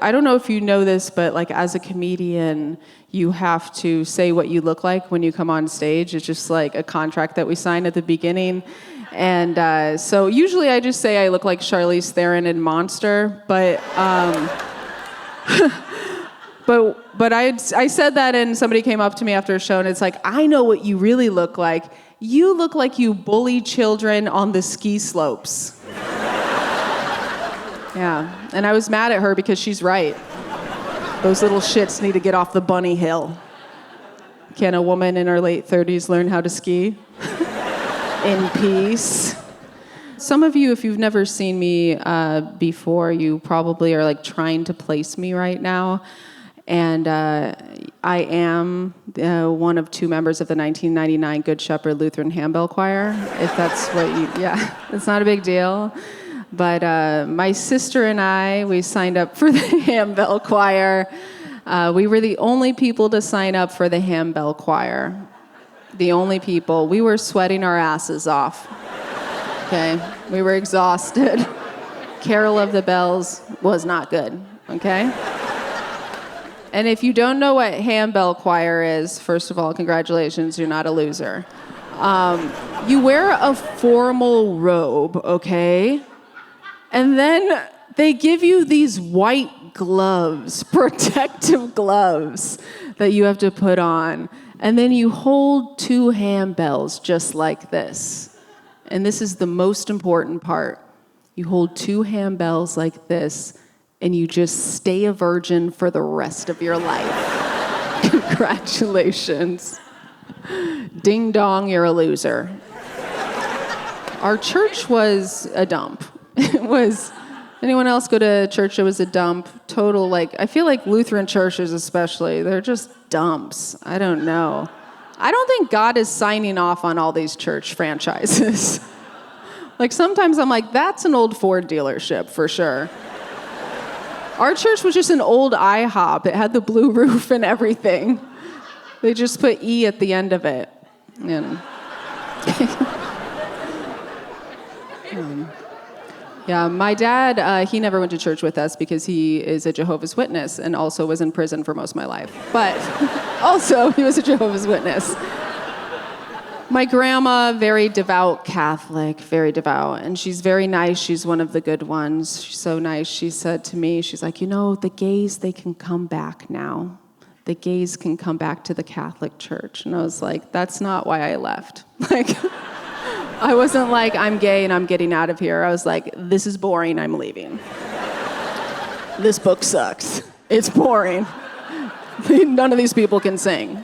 I don't know if you know this, but like as a comedian, you have to say what you look like when you come on stage. It's just like a contract that we sign at the beginning. And so usually I just say I look like Charlize Theron in Monster, but but I said that and somebody came up to me after a show and it's like, I know what you really look like. You look like you bully children on the ski slopes. Yeah, and I was mad at her because she's right. Those little shits need to get off the bunny hill. Can a woman in her late 30s learn how to ski? In peace. Some of you, if you've never seen me before, you probably are like trying to place me right now. And I am one of two members of the 1999 Good Shepherd Lutheran Handbell Choir, if that's what you, yeah, it's not a big deal. But my sister and I, we signed up for the Handbell Choir. We were the only people to sign up for the Handbell Choir. The only people. We were sweating our asses off. Okay? We were exhausted. Carol of the Bells was not good. Okay? And if you don't know what handbell choir is, first of all, congratulations, you're not a loser. You wear a formal robe, okay? And then they give you these white gloves, protective gloves that you have to put on. And then you hold two handbells just like this. And this is the most important part. You hold two handbells like this, and you just stay a virgin for the rest of your life. Congratulations. Ding dong, you're a loser. Our church was a dump. It was, anyone else go to church? It was a dump. Total, like, I feel like Lutheran churches especially, they're just dumps. I don't know. I don't think God is signing off on all these church franchises. Like, sometimes I'm like, that's an old Ford dealership for sure. Our church was just an old IHOP. It had the blue roof and everything. They just put E at the end of it. And yeah, my dad, he never went to church with us because he is a Jehovah's Witness and also was in prison for most of my life. But also, he was a Jehovah's Witness. My grandma, very devout Catholic, very devout, and she's very nice. She's one of the good ones. She's so nice. She said to me, she's like, you know, the gays, they can come back now. The gays can come back to the Catholic Church. And I was like, that's not why I left. Like, I wasn't like, I'm gay and I'm getting out of here. I was like, this is boring, I'm leaving. This book sucks. It's boring. None of these people can sing.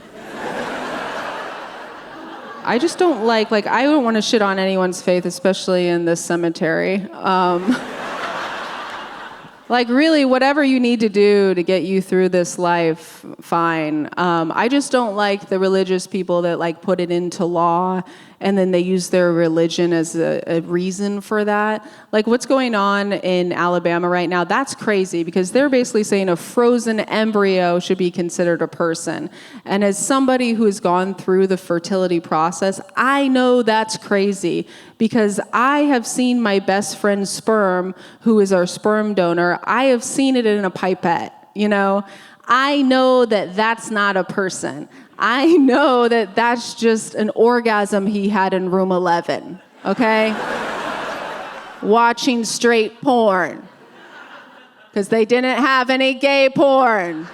I just don't like I don't want to shit on anyone's faith, especially in this cemetery. Like, really, whatever you need to do to get you through this life, fine. I just don't like the religious people that, like, put it into law and then they use their religion as a reason for that. Like, what's going on in Alabama right now, that's crazy because they're basically saying a frozen embryo should be considered a person. And as somebody who has gone through the fertility process, I know that's crazy because I have seen my best friend's sperm, who is our sperm donor, I have seen it in a pipette, you know? I know that that's not a person. I know that that's just an orgasm he had in room 11, okay? Watching straight porn. Because they didn't have any gay porn.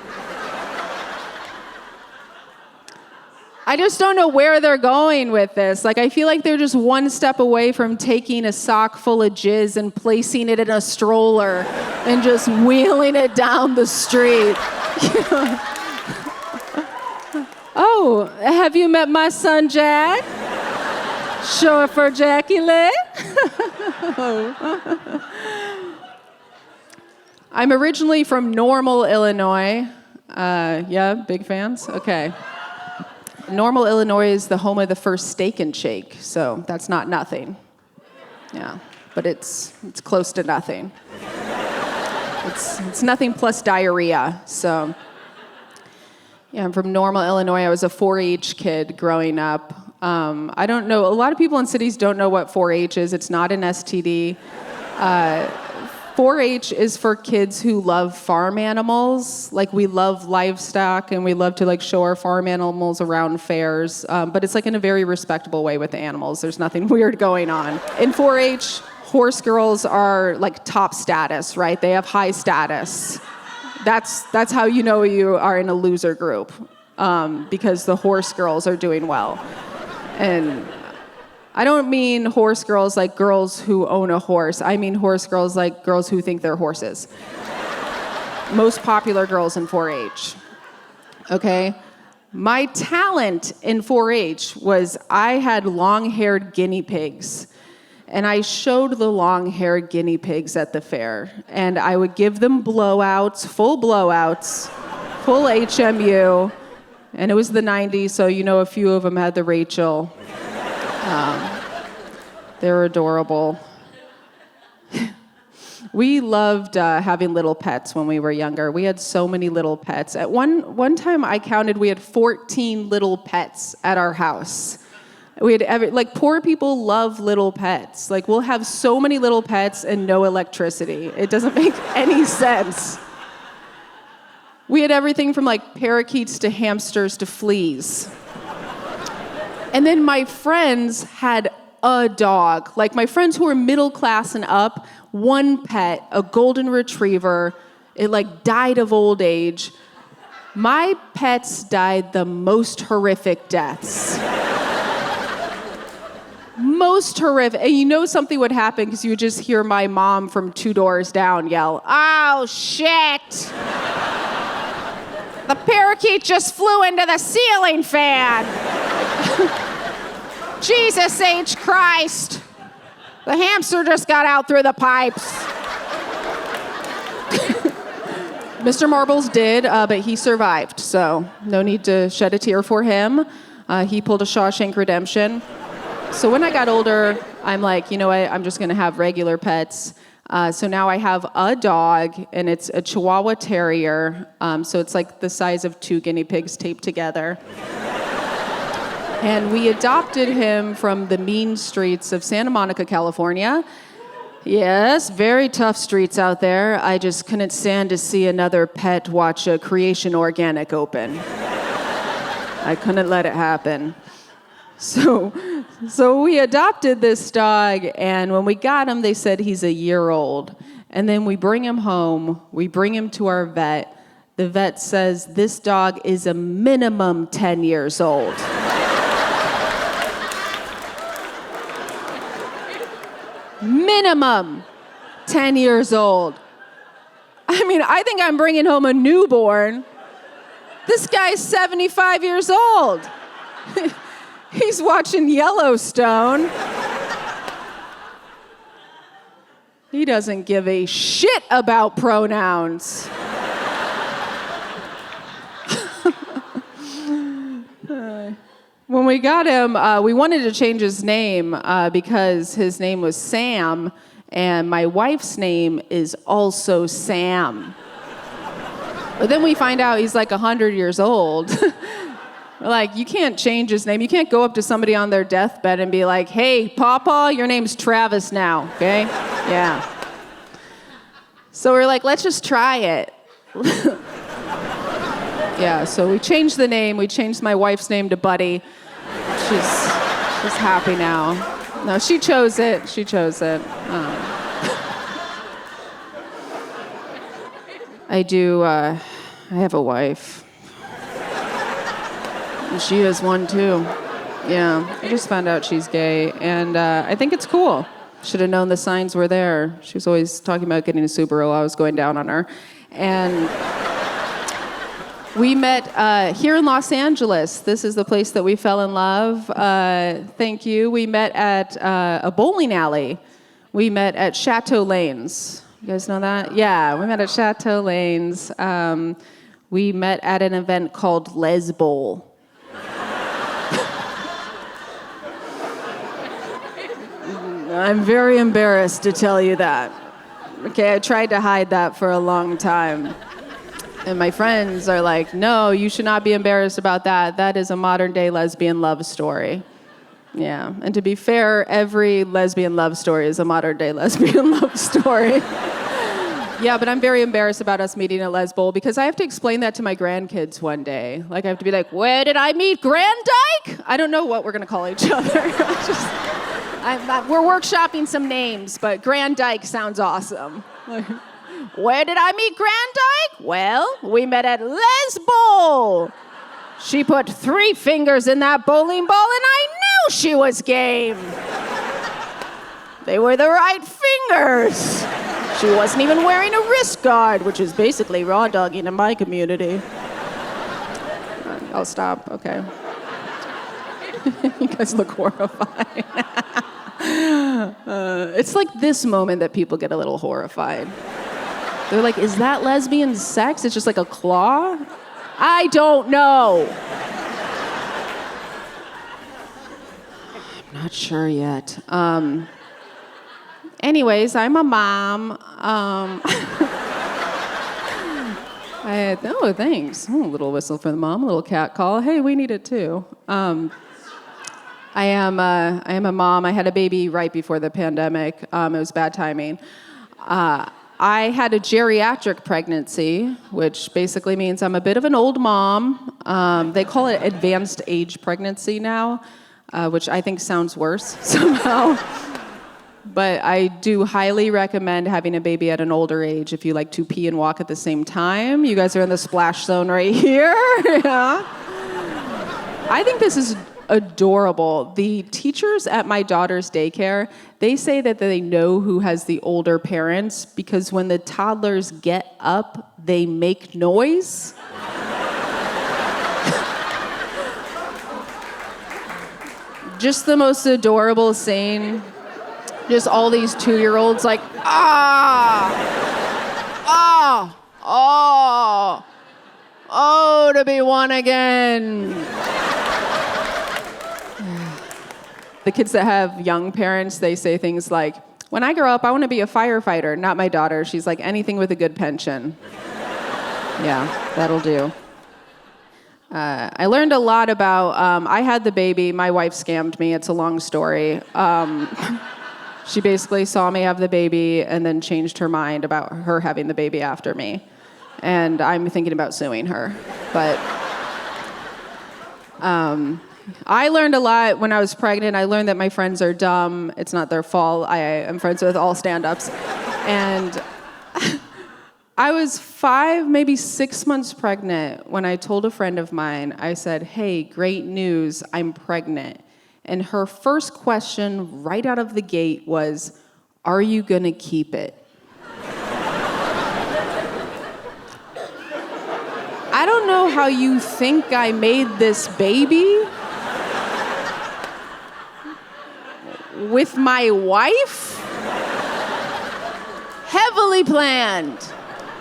I just don't know where they're going with this. Like, I feel like they're just one step away from taking a sock full of jizz and placing it in a stroller and just wheeling it down the street. You know? Oh, have you met my son, Jack? Short for Jackie Lee? I'm originally from Normal, Illinois. Yeah, big fans? Okay. Normal, Illinois is the home of the first Steak and Shake, so that's not nothing. Yeah, but it's close to nothing. It's nothing plus diarrhea, so. Yeah, I'm from Normal, Illinois. I was a 4-H kid growing up. I don't know, a lot of people in cities don't know what 4-H is. It's not an STD. 4-H is for kids who love farm animals. Like, we love livestock and we love to like show our farm animals around fairs. But it's like in a very respectable way with the animals. There's nothing weird going on. In 4-H, horse girls are like top status, right? They have high status. That's how you know you are in a loser group, because the horse girls are doing well. And I don't mean horse girls like girls who own a horse. I mean horse girls like girls who think they're horses. Most popular girls in 4-H. Okay? My talent in 4-H was I had long-haired guinea pigs. And I showed the long-haired guinea pigs at the fair. And I would give them blowouts, full HMU. And it was the 90s, so you know a few of them had the Rachel. They were adorable. We loved having little pets when we were younger. We had so many little pets. At one time I counted we had 14 little pets at our house. We had like, poor people love little pets. Like, we'll have so many little pets and no electricity. It doesn't make any sense. We had everything from like parakeets to hamsters to fleas. And then my friends had a dog. Like, my friends who were middle class and up, one pet, a golden retriever. It like died of old age. My pets died the most horrific deaths. Most horrific. And you know something would happen because you would just hear my mom from 2 doors down yell, "Oh, shit! The parakeet just flew into the ceiling fan! Jesus H. Christ! The hamster just got out through the pipes." Mr. Marbles did, but he survived, so no need to shed a tear for him. He pulled a Shawshank Redemption. So when I got older, I'm like, you know what, I'm just gonna have regular pets. So now I have a dog, and it's a Chihuahua Terrier. So it's like the size of 2 guinea pigs taped together. And we adopted him from the mean streets of Santa Monica, California. Yes, very tough streets out there. I just couldn't stand to see another pet watch a Creation Organic open. I couldn't let it happen. So we adopted this dog, and when we got him, they said he's a year old. And then we bring him home, we bring him to our vet. The vet says this dog is a minimum 10 years old. Minimum 10 years old. I mean, I think I'm bringing home a newborn. This guy's 75 years old. He's watching Yellowstone. He doesn't give a shit about pronouns. When we got him, we wanted to change his name because his name was Sam, and my wife's name is also Sam. But then we find out he's like 100 years old. We're like, you can't change his name. You can't go up to somebody on their deathbed and be like, "Hey, Papa, your name's Travis now, okay?" Yeah. So we're like, let's just try it. Yeah, so we changed the name. We changed my wife's name to Buddy. She's happy now. No, she chose it. She chose it. I have a wife. And she has one too. Yeah, I just found out she's gay, and I think it's cool. Should have known the signs were there. She was always talking about getting a Subaru. I was going down on her. And we met here in Los Angeles. This is the place that we fell in love. Thank you. We met at a bowling alley. We met at Chateau Lanes. You guys know that? Yeah, we met at Chateau Lanes. We met at an event called Lez-Bowl. I'm very embarrassed to tell you that. Okay, I tried to hide that for a long time. And my friends are like, "No, you should not be embarrassed about that. That is a modern-day lesbian love story." Yeah, and to be fair, every lesbian love story is a modern-day lesbian love story. Yeah, but I'm very embarrassed about us meeting at Lez-Bowl because I have to explain that to my grandkids one day. Like, I have to be like, where did I meet Grandyke? I don't know what we're going to call each other. We're workshopping some names, but Grandyke sounds awesome. Like, where did I meet Grandyke? Well, we met at Lez-Bowl. She put 3 fingers in that bowling ball, and I knew she was game. They were the right fingers. She wasn't even wearing a wrist guard, which is basically raw dogging in my community. I'll stop, okay. You guys look horrified. It's like this moment that people get a little horrified. They're like, is that lesbian sex? It's just like a claw? I don't know. I'm not sure yet. Anyways, I'm a mom. Oh, thanks. Oh, a little whistle for the mom, a little cat call. Hey, we need it too. I am a mom. I had a baby right before the pandemic. It was bad timing. I had a geriatric pregnancy, which basically means I'm a bit of an old mom. They call it advanced age pregnancy now, which I think sounds worse somehow. But I do highly recommend having a baby at an older age if you like to pee and walk at the same time. You guys are in the splash zone right here. Yeah. I think this is adorable. The teachers at my daughter's daycare, they say that they know who has the older parents because when the toddlers get up, they make noise. Just the most adorable scene. Just all these 2-year-olds like, oh, to be one again. The kids that have young parents, they say things like, when I grow up, I want to be a firefighter. Not my daughter. She's like, anything with a good pension. Yeah, that'll do. I learned a lot about, I had the baby. My wife scammed me. It's a long story. She basically saw me have the baby and then changed her mind about her having the baby after me. And I'm thinking about suing her. But I learned a lot when I was pregnant. I learned that my friends are dumb. It's not their fault. I am friends with all stand-ups. And I was 5, maybe 6 months pregnant when I told a friend of mine, I said, hey, great news, I'm pregnant. And her first question right out of the gate was, are you gonna keep it? I don't know how you think I made this baby. With my wife? Heavily planned.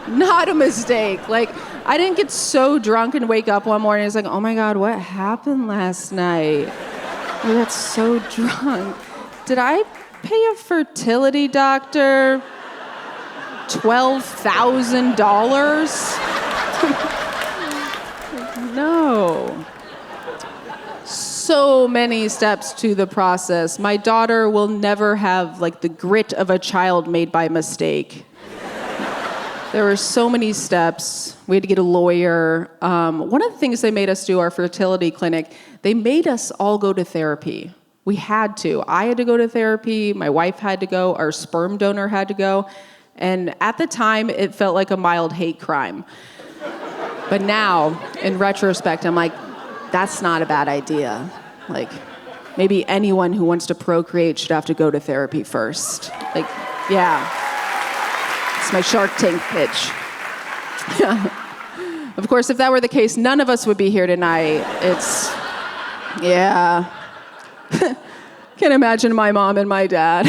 Not a mistake. Like, I didn't get so drunk and wake up one morning and it's like, oh my God, what happened last night? I got so drunk. Did I pay a fertility doctor $12,000? No. So many steps to the process. My daughter will never have like the grit of a child made by mistake. There were so many steps. We had to get a lawyer. One of the things they made us do, our fertility clinic, they made us all go to therapy. We had to. I had to go to therapy. My wife had to go. Our sperm donor had to go. And at the time, it felt like a mild hate crime. But now, in retrospect, I'm like, that's not a bad idea. Like, maybe anyone who wants to procreate should have to go to therapy first. Like, yeah. It's my Shark Tank pitch. Of course, if that were the case, none of us would be here tonight. Yeah. Can't imagine my mom and my dad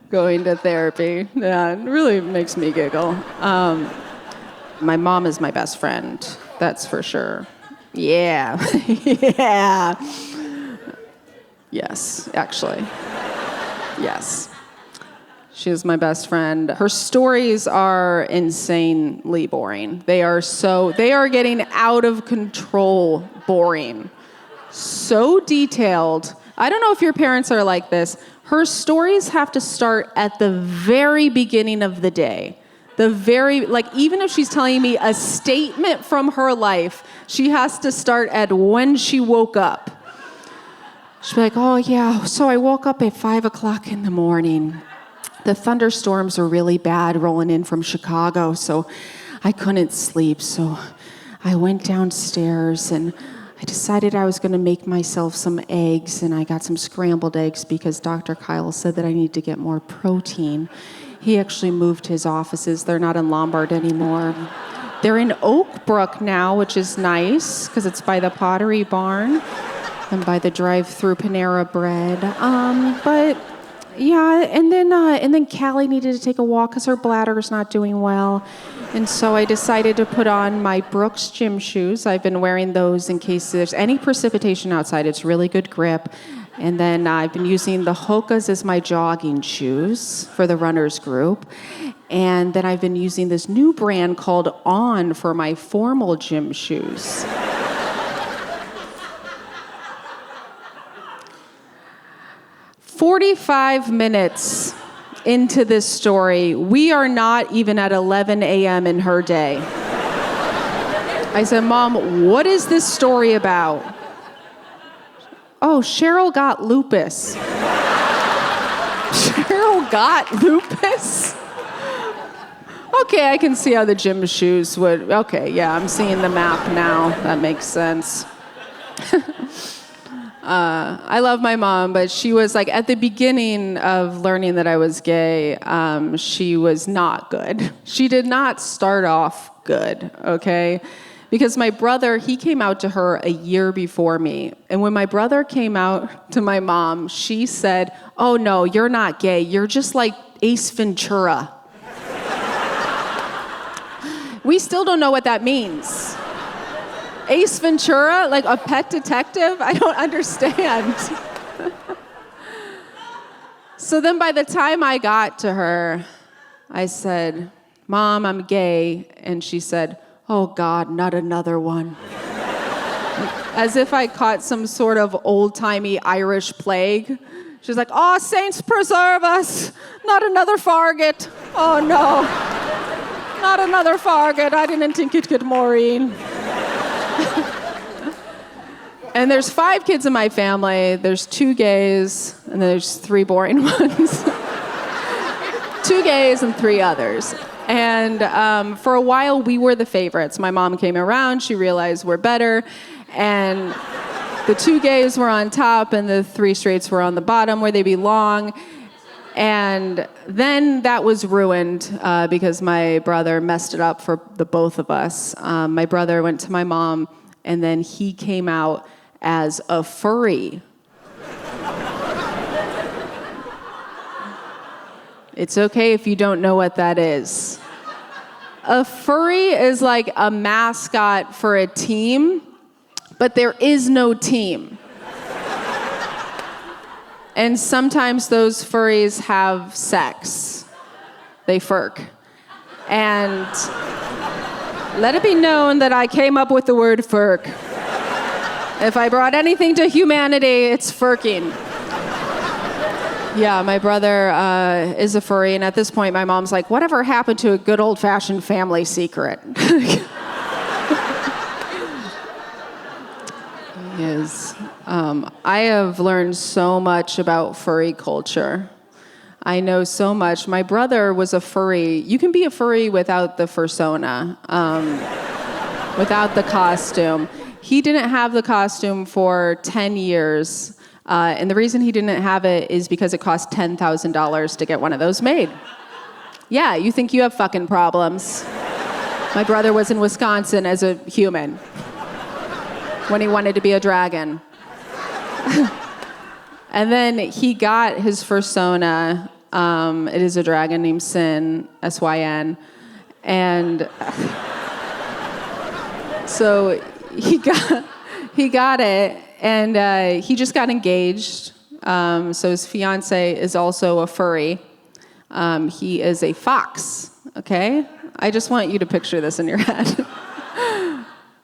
going to therapy. Yeah, it really makes me giggle. My mom is my best friend, that's for sure. Yeah. Yeah. Yes, actually. Yes. She is my best friend. Her stories are insanely boring. They are getting out of control boring. So detailed. I don't know if your parents are like this. Her stories have to start at the very beginning of the day. Even if she's telling me a statement from her life, she has to start at when she woke up. She'll be like, oh yeah, so I woke up at 5 o'clock in the morning. The thunderstorms are really bad rolling in from Chicago, so I couldn't sleep. So I went downstairs and I decided I was going to make myself some eggs, and I got some scrambled eggs because Dr. Kyle said that I need to get more protein. He actually moved his offices. They're not in Lombard anymore. They're in Oak Brook now, which is nice because it's by the Pottery Barn and by the drive-through Panera Bread. But yeah, and then Callie needed to take a walk because her bladder is not doing well. And so I decided to put on my Brooks gym shoes. I've been wearing those in case there's any precipitation outside. It's really good grip. And then I've been using the Hokas as my jogging shoes for the runners group. And then I've been using this new brand called On for my formal gym shoes. 45 minutes into this story, we are not even at 11 a.m. in her day. I said, Mom, what is this story about? Oh, Cheryl got lupus. Cheryl got lupus? Okay, I can see how the gym shoes would. Okay, yeah, I'm seeing the map now. That makes sense. I love my mom, but she was like, at the beginning of learning that I was gay, she was not good. She did not start off good, okay? Because my brother, he came out to her a year before me. And when my brother came out to my mom, she said, oh no, you're not gay. You're just like Ace Ventura. We still don't know what that means. Ace Ventura, like a pet detective? I don't understand. So then by the time I got to her, I said, Mom, I'm gay. And she said, oh God, not another one. As if I caught some sort of old-timey Irish plague. She's like, oh, saints preserve us. Not another Fargate. Oh no. Not another Fargate. I didn't think it could Maureen. And there's 5 kids in my family. There's 2 gays, and there's 3 boring ones. 2 gays and 3 others. And for a while, we were the favorites. My mom came around. She realized we're better. And the 2 gays were on top, and the 3 straights were on the bottom where they belong. And then that was ruined because my brother messed it up for the both of us. My brother went to my mom, and then he came out as a furry. It's okay if you don't know what that is. A furry is like a mascot for a team, but there is no team. And sometimes those furries have sex. They furk. And let it be known that I came up with the word furk. If I brought anything to humanity, it's furking. Yeah, my brother is a furry, and at this point, my mom's like, whatever happened to a good old-fashioned family secret? Yes. I have learned so much about furry culture. I know so much. My brother was a furry. You can be a furry without the fursona, without the costume. He didn't have the costume for 10 years. And the reason he didn't have it is because it cost $10,000 to get one of those made. Yeah, you think you have fucking problems. My brother was in Wisconsin as a human when he wanted to be a dragon. And then he got his fursona. It is a dragon named Sin, S-Y-N. And so he got it. And he just got engaged. So his fiance is also a furry. He is a fox, okay? I just want you to picture this in your head.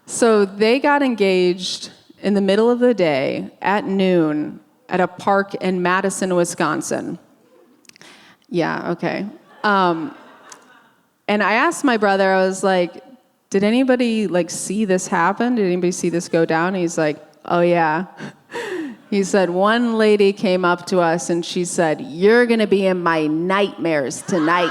So they got engaged in the middle of the day at noon at a park in Madison, Wisconsin. Yeah, okay. And I asked my brother, I was like, did anybody see this happen? Did anybody see this go down? And he's like, oh yeah. He said, one lady came up to us and she said, you're gonna be in my nightmares tonight.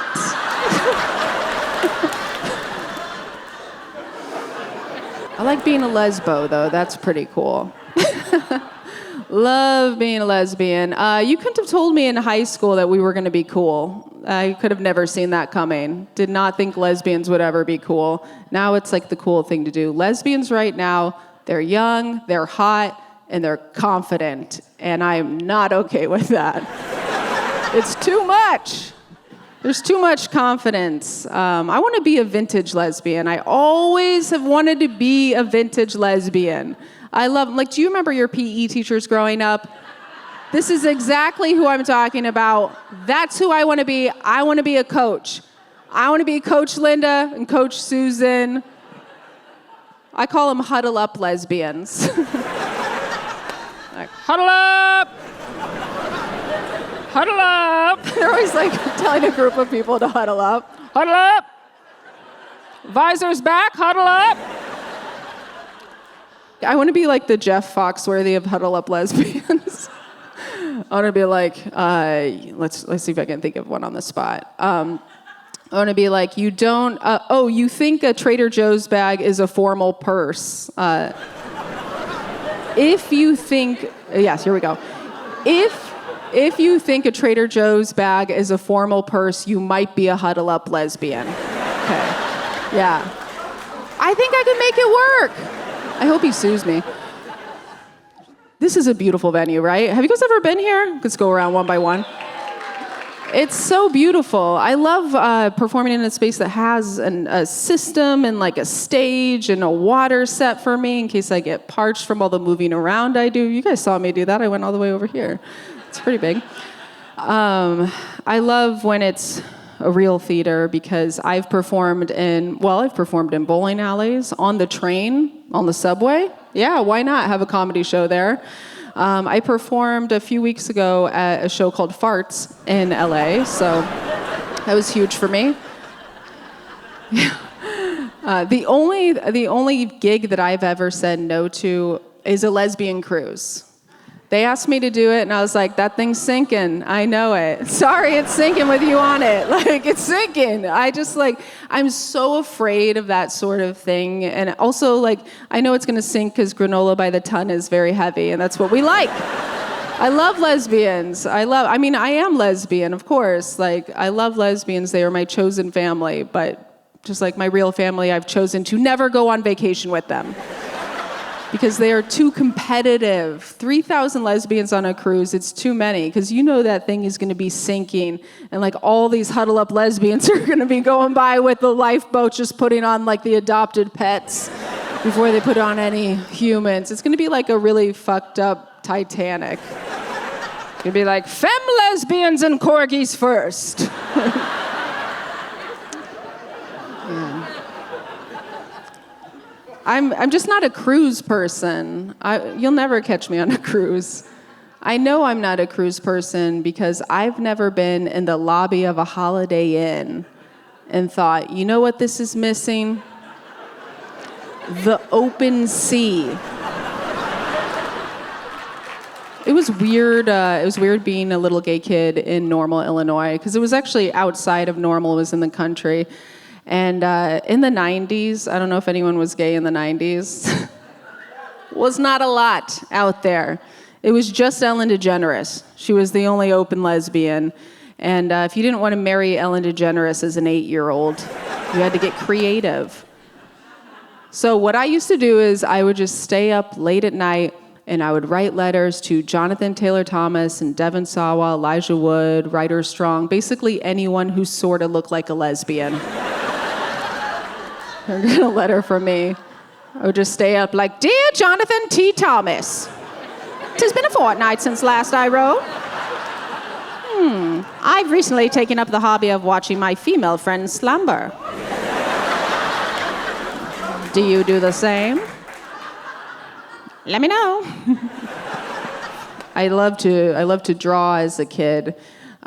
I like being a lesbo, though. That's pretty cool. Love being a lesbian. You couldn't have told me in high school that we were going to be cool. I could have never seen that coming. Did not think lesbians would ever be cool. Now it's the cool thing to do. Lesbians right now, they're young, they're hot, and they're confident. And I'm not okay with that. It's too much. There's too much confidence. I want to be a vintage lesbian. I always have wanted to be a vintage lesbian. I love, do you remember your PE teachers growing up? This is exactly who I'm talking about. That's who I want to be. I want to be a coach. I want to be Coach Linda and Coach Susan. I call them huddle up lesbians. Huddle up! Huddle up! They're always telling a group of people to huddle up. Huddle up! Visors back, huddle up! I want to be the Jeff Foxworthy of huddle up lesbians. I want to be let's see if I can think of one on the spot. I want to be you don't, you think a Trader Joe's bag is a formal purse. If you think, yes, here we go. If you think a Trader Joe's bag is a formal purse, you might be a huddle up lesbian. Okay. Yeah. I think I can make it work. I hope he sues me. This is a beautiful venue, right? Have you guys ever been here? Let's go around one by one. It's so beautiful. I love performing in a space that has a system and a stage and a water set for me in case I get parched from all the moving around I do. You guys saw me do that. I went all the way over here. It's pretty big. I love when it's a real theater because I've performed in bowling alleys, on the train, on the subway. Yeah, why not have a comedy show there? I performed a few weeks ago at a show called Farts in LA, so that was huge for me. The only gig that I've ever said no to is a lesbian cruise. They asked me to do it, and I was like, that thing's sinking. I know it. Sorry, it's sinking with you on it. It's sinking. I'm so afraid of that sort of thing. And also, I know it's going to sink because Granola By The Ton is very heavy, and that's what we like. I love lesbians. I am lesbian, of course. I love lesbians. They are my chosen family. But just like my real family, I've chosen to never go on vacation with them. Because they are too competitive. 3,000 lesbians on a cruise, it's too many. Because that thing is going to be sinking. And all these huddle up lesbians are going to be going by with the lifeboat just putting on the adopted pets before they put on any humans. It's going to be a really fucked up Titanic. It's going to be femme lesbians and corgis first. Yeah. I'm just not a cruise person. You'll never catch me on a cruise. I know I'm not a cruise person because I've never been in the lobby of a Holiday Inn and thought, you know what this is missing? The open sea. It was weird. It was weird being a little gay kid in Normal, Illinois, because it was actually outside of Normal. It was in the country. And in the 90s, I don't know if anyone was gay in the 90s, was not a lot out there. It was just Ellen DeGeneres. She was the only open lesbian. And if you didn't want to marry Ellen DeGeneres as an 8-year-old, you had to get creative. So what I used to do is I would just stay up late at night and I would write letters to Jonathan Taylor Thomas and Devon Sawa, Elijah Wood, Ryder Strong, basically anyone who sort of looked like a lesbian. They're getting a letter from me. I would just stay up Dear Jonathan T. Thomas, 'tis been a fortnight since last I wrote. I've recently taken up the hobby of watching my female friends slumber. Do you do the same? Let me know. I love to draw as a kid.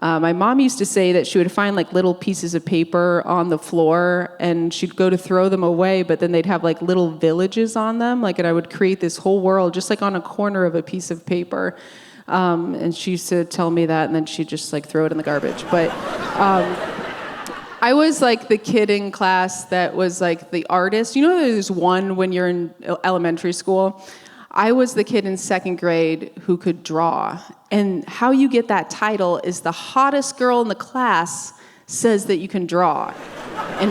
My mom used to say that she would find like little pieces of paper on the floor and she'd go to throw them away, but then they'd have like little villages on them. Like, and I would create this whole world just like on a corner of a piece of paper. And she used to tell me that, and then she'd just like throw it in the garbage. But I was like the kid in class that was like the artist. You know, there's one when you're in elementary school. I was the kid in second grade who could draw. And how you get that title is the hottest girl in the class says that you can draw. And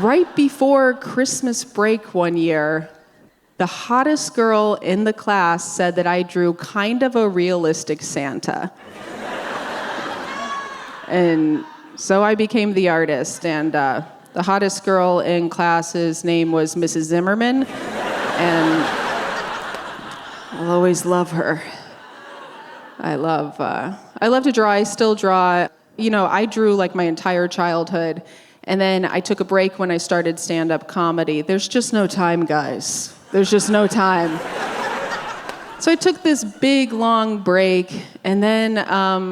right before Christmas break one year, the hottest girl in the class said that I drew kind of a realistic Santa. And so I became the artist, and the hottest girl in class's name was Mrs. Zimmerman, and I'll always love her. I love to draw. I still draw. You know, I drew like my entire childhood, and then I took a break when I started stand-up comedy. There's just no time, guys. There's just no time. So I took this big, long break, and then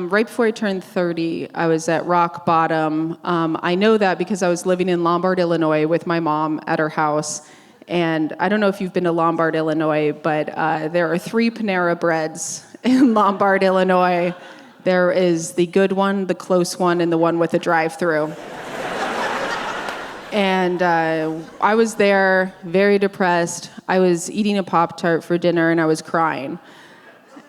right before I turned 30, I was at rock bottom. I know that because I was living in Lombard, Illinois with my mom at her house. And I don't know if you've been to Lombard, Illinois, but there are 3 Panera Breads in Lombard, Illinois. There is the good one, the close one, and the one with a drive-through. And I was there, very depressed. I was eating a Pop-Tart for dinner, and I was crying.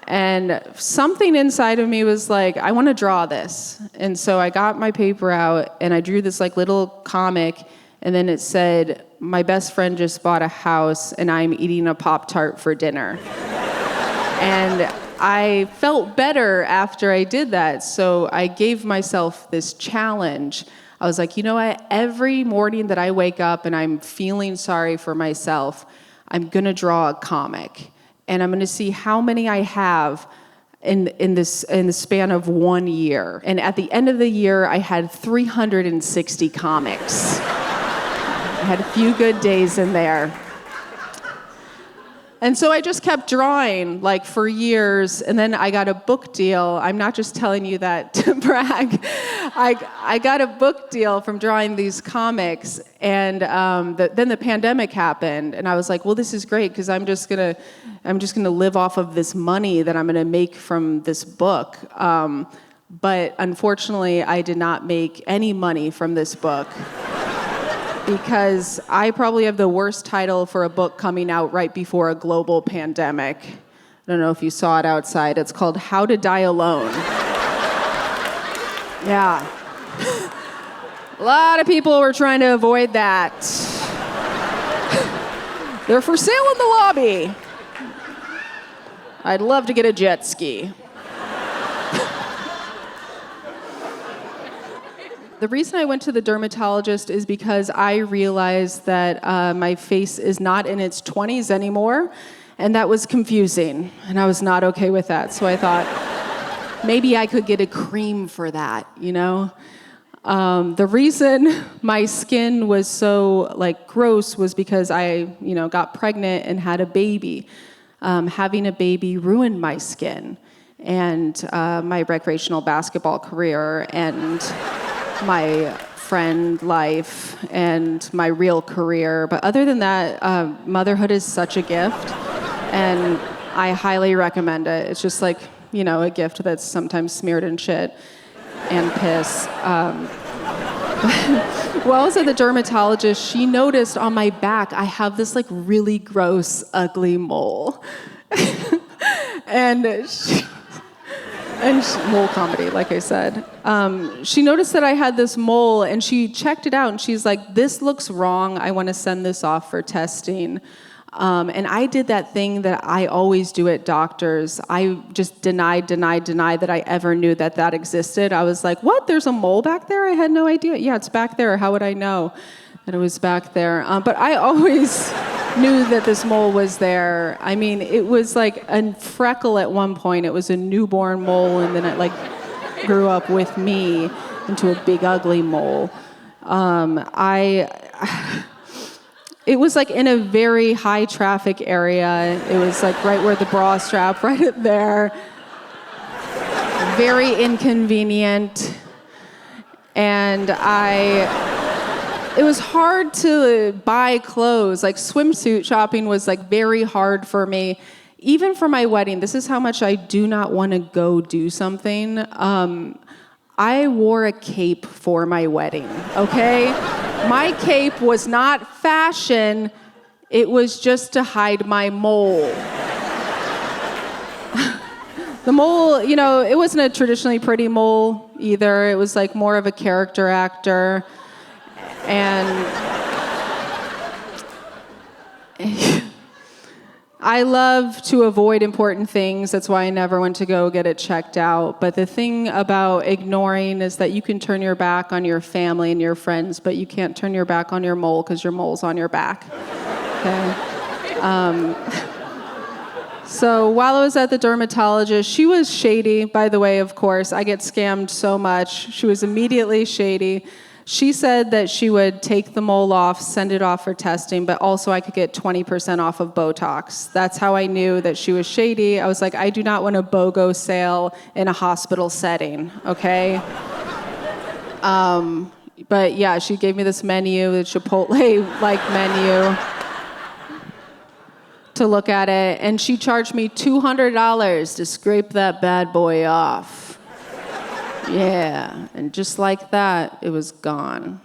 And something inside of me was like, I want to draw this. And so I got my paper out, and I drew this like little comic, and then it said, my best friend just bought a house, and I'm eating a Pop-Tart for dinner. And I felt better after I did that, so I gave myself this challenge. I was like, you know what? Every morning that I wake up and I'm feeling sorry for myself, I'm gonna draw a comic, and I'm gonna see how many I have in the span of 1 year. And at the end of the year, I had 360 comics. I had a few good days in there. And so I just kept drawing like for years, and then I got a book deal. I'm not just telling you that to brag. I got a book deal from drawing these comics, and then the pandemic happened, and I was like, well, this is great because I'm just gonna live off of this money that I'm gonna make from this book. But unfortunately, I did not make any money from this book. Because I probably have the worst title for a book coming out right before a global pandemic. I don't know if you saw it outside. It's called How to Die Alone. Yeah. A lot of people were trying to avoid that. They're for sale in the lobby. I'd love to get a jet ski. The reason I went to the dermatologist is because I realized that my face is not in its 20s anymore, and that was confusing, and I was not okay with that. So I thought, maybe I could get a cream for that, you know? The reason my skin was so like gross was because I, got pregnant and had a baby. Having a baby ruined my skin and my recreational basketball career and my friend life and my real career. But other than that, motherhood is such a gift, and I highly recommend it. It's just like, a gift that's sometimes smeared in shit and piss. While I was at the dermatologist, she noticed on my back I have this like really gross, ugly mole. And mole comedy, like I said. She noticed that I had this mole, and she checked it out, and she's like, this looks wrong. I want to send this off for testing. And I did that thing that I always do at doctors. I just denied that I ever knew that existed. I was like, what? There's a mole back there? I had no idea. Yeah, it's back there. How would I know that it was back there? But I always knew that this mole was there. I mean, it was like a freckle at one point. It was a newborn mole, and then it like grew up with me into a big ugly mole. It was like in a very high traffic area. It was like right where the bra strap, right there. Very inconvenient. And it was hard to buy clothes. Like swimsuit shopping was like very hard for me. Even for my wedding, this is how much I do not want to go do something. I wore a cape for my wedding, okay? My cape was not fashion, it was just to hide my mole. The mole, you know, it wasn't a traditionally pretty mole either. It was like more of a character actor. And I love to avoid important things. That's why I never went to go get it checked out. But the thing about ignoring is that you can turn your back on your family and your friends, but you can't turn your back on your mole because your mole's on your back. Okay? So while I was at the dermatologist, she was shady, by the way, of course. I get scammed so much. She was immediately shady. She said that she would take the mole off, send it off for testing, but also I could get 20% off of Botox. That's how I knew that she was shady. I was like, I do not want a BOGO sale in a hospital setting, okay? But yeah, she gave me this menu, the Chipotle-like menu, to look at it, and she charged me $200 to scrape that bad boy off. Yeah, and just like that, it was gone.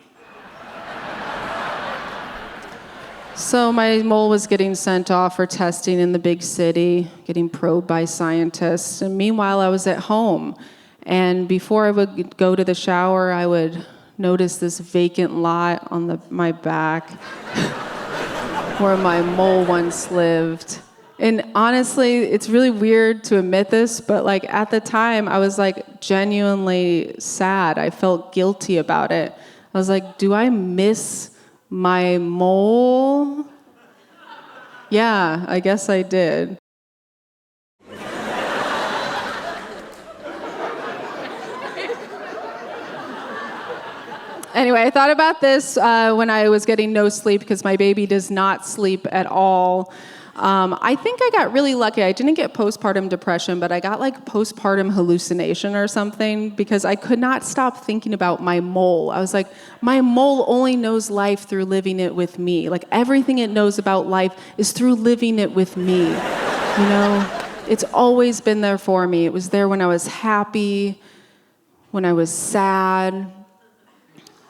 So my mole was getting sent off for testing in the big city, getting probed by scientists, and meanwhile I was at home. And before I would go to the shower, I would notice this vacant lot on my back where my mole once lived. And honestly, it's really weird to admit this, but like at the time, I was like genuinely sad. I felt guilty about it. I was like, do I miss my mole? Yeah, I guess I did. Anyway, I thought about this when I was getting no sleep because my baby does not sleep at all. I think I got really lucky. I didn't get postpartum depression, but I got like postpartum hallucination or something because I could not stop thinking about my mole. I was like, my mole only knows life through living it with me. Like everything it knows about life is through living it with me. You know, it's always been there for me. It was there when I was happy, when I was sad,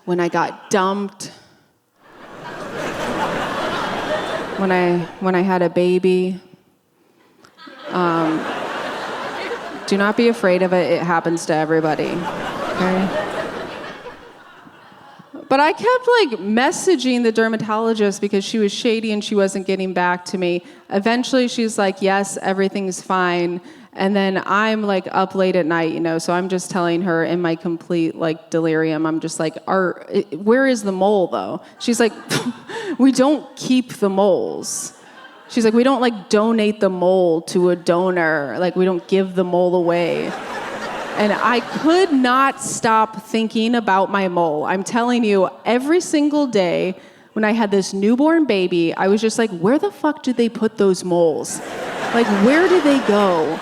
when I got dumped, when I had a baby. Do not be afraid of it. It happens to everybody. Okay? But I kept like messaging the dermatologist because she was shady and she wasn't getting back to me. Eventually she's like, yes, everything's fine. And then I'm like up late at night, you know, so I'm just telling her in my complete like delirium, I'm just like, where is the mole though? She's like, we don't keep the moles. She's like, we don't like donate the mole to a donor. Like we don't give the mole away. And I could not stop thinking about my mole. I'm telling you, every single day when I had this newborn baby, I was just like, where the fuck did they put those moles? Like, where did they go?